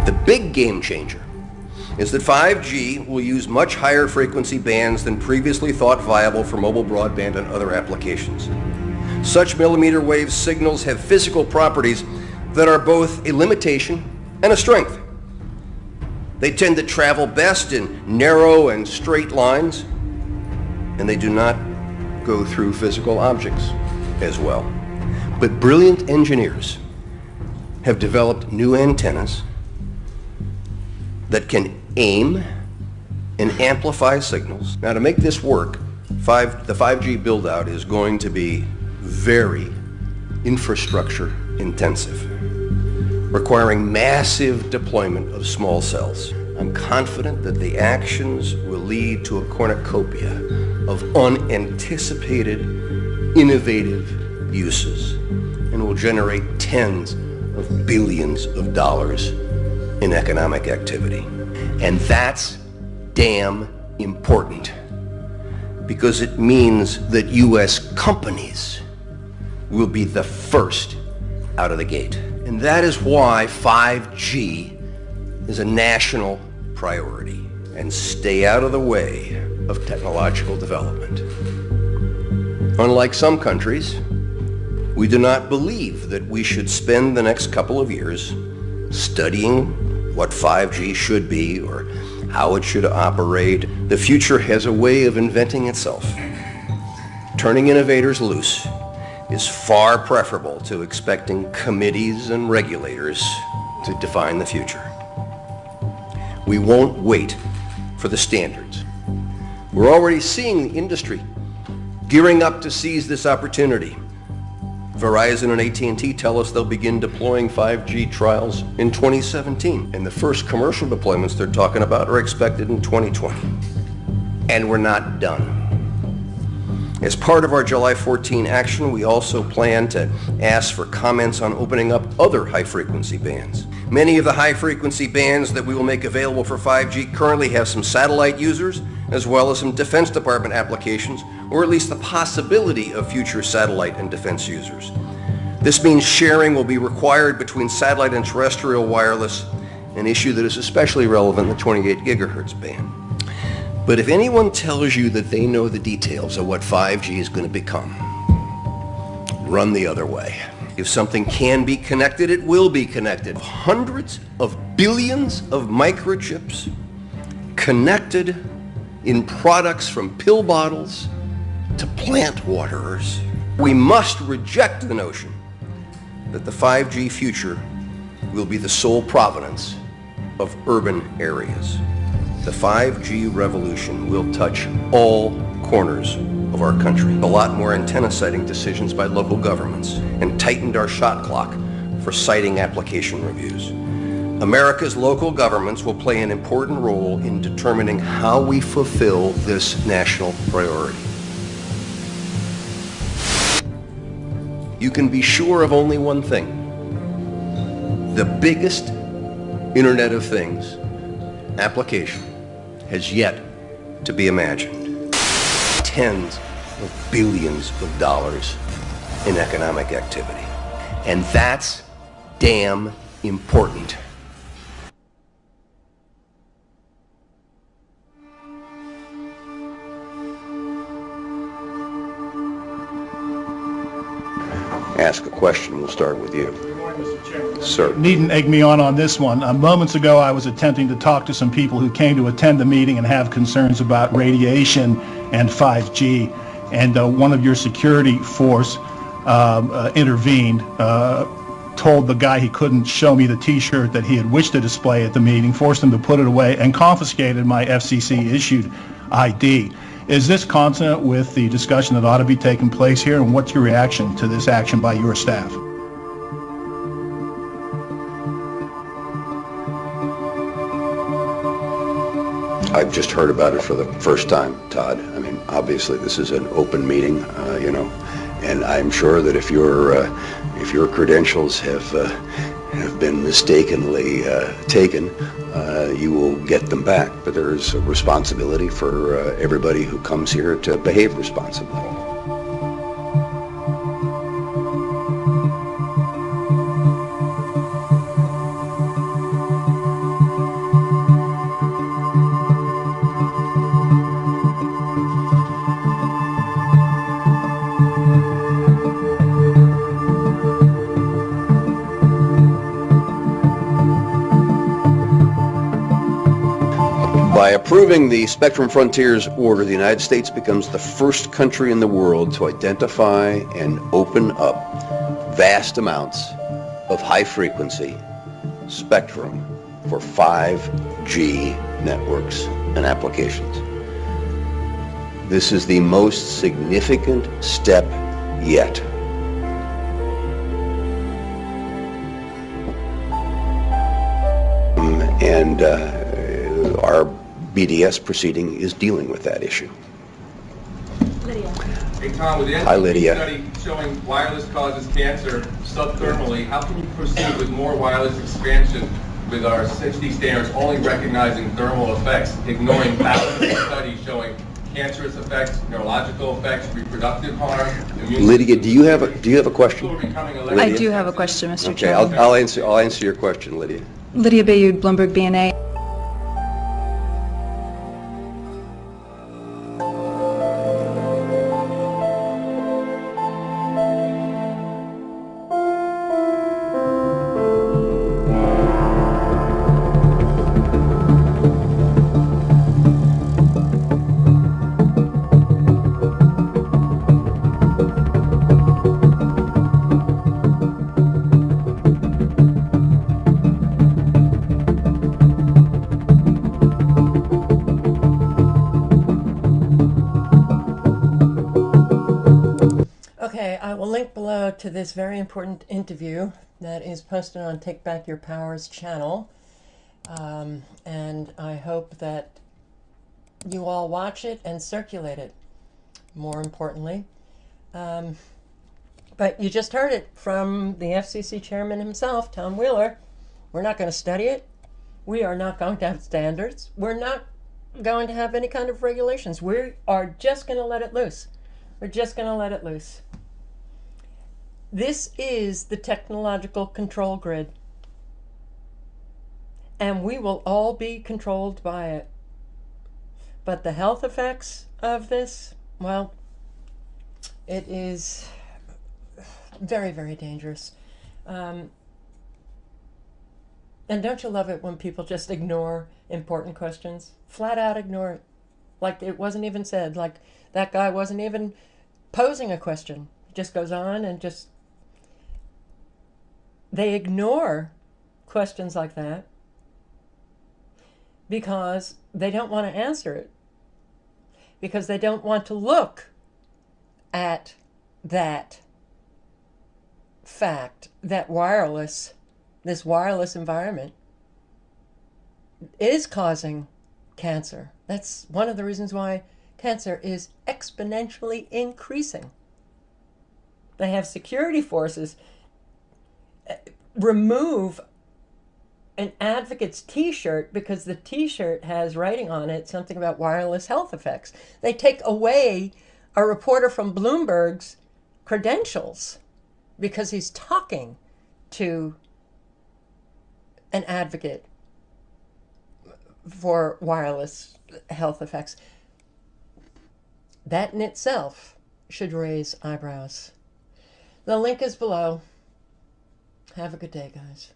The big game changer is that 5G will use much higher frequency bands than previously thought viable for mobile broadband and other applications. Such millimeter wave signals have physical properties that are both a limitation and a strength. They tend to travel best in narrow and straight lines, and they do not go through physical objects as well. But brilliant engineers have developed new antennas that can aim and amplify signals. Now, to make this work, the 5G build-out is going to be very infrastructure intensive, requiring massive deployment of small cells. I'm confident that the actions will lead to a cornucopia of unanticipated, innovative uses and will generate tens of billions of dollars in economic activity. And that's damn important, because it means that U.S. companies will be the first out of the gate. And that is why 5G is a national priority. And stay out of the way of technological development. Unlike some countries, we do not believe that we should spend the next couple of years studying what 5G should be or how it should operate. The future has a way of inventing itself. Turning innovators loose is far preferable to expecting committees and regulators to define the future. We won't wait for the standards. We're already seeing the industry gearing up to seize this opportunity. Verizon and AT&T tell us they'll begin deploying 5G trials in 2017, and the first commercial deployments they're talking about are expected in 2020. And we're not done. As part of our July 14 action, we also plan to ask for comments on opening up other high-frequency bands. Many of the high-frequency bands that we will make available for 5G currently have some satellite users, as well as some Defense Department applications, or at least the possibility of future satellite and defense users. This means sharing will be required between satellite and terrestrial wireless, an issue that is especially relevant in the 28 gigahertz band. But if anyone tells you that they know the details of what 5G is going to become, run the other way. If something can be connected, it will be connected. Hundreds of billions of microchips connected in products from pill bottles to plant waterers. We must reject the notion that the 5G future will be the sole provenance of urban areas. The 5G revolution will touch all corners of our country. A lot more antenna siting decisions by local governments and tightened our shot clock for siting application reviews. America's local governments will play an important role in determining how we fulfill this national priority. You can be sure of only one thing. The biggest Internet of Things application has yet to be imagined. Tens of billions of dollars in economic activity. And that's damn important. Ask a question. We'll start with you. Good morning, Mr. Chairman. Sir. Needn't egg me on this one. Moments ago, I was attempting to talk to some people who came to attend the meeting and have concerns about radiation and 5G. And one of your security force intervened, told the guy he couldn't show me the T-shirt that he had wished to display at the meeting, forced him to put it away, and confiscated my FCC-issued ID. Is this consonant with the discussion that ought to be taking place here, and what's your reaction to this action by your staff? I've just heard about it for the first time, Todd. I mean, obviously this is an open meeting, you know, and I'm sure that if your credentials have been mistakenly taken, you will get them back. But there's a responsibility for everybody who comes here to behave responsibly. By approving the Spectrum Frontiers Order, the United States becomes the first country in the world to identify and open up vast amounts of high-frequency spectrum for 5G networks and applications. This is the most significant step yet. And our BDS proceeding is dealing with that issue. Lydia. Hey Tom, with the Hi, Lydia. study showing wireless causes cancer subthermally, how can you proceed with more wireless expansion with our 60 standards only recognizing thermal effects, ignoring thousands of studies showing cancerous effects, neurological effects, reproductive harm, immune Lydia, do you have a question? I do have a question, Mr. Okay, Chairman. I'll answer your question, Lydia. Lydia Bayud, Bloomberg BNA. Okay, I will link below to this very important interview that is posted on Take Back Your Powers channel. And I hope that you all watch it and circulate it, more importantly. But you just heard it from the FCC chairman himself, Tom Wheeler. We're not going to study it. We are not going to have standards. We're not going to have any kind of regulations. We are just going to let it loose. We're just going to let it loose. This is the technological control grid. And we will all be controlled by it. But the health effects of this, well, it is very, very dangerous. And don't you love it when people just ignore important questions? Flat out ignore it. Like it wasn't even said. Like that guy wasn't even posing a question. He just goes on and just... They ignore questions like that because they don't want to answer it. Because they don't want to look at that fact that this wireless environment is causing cancer. That's one of the reasons why cancer is exponentially increasing. They have security forces remove an advocate's t-shirt because the t-shirt has writing on it something about wireless health effects. They take away a reporter from Bloomberg's credentials because he's talking to an advocate for wireless health effects. That in itself should raise eyebrows. The link is below. Have a good day, guys.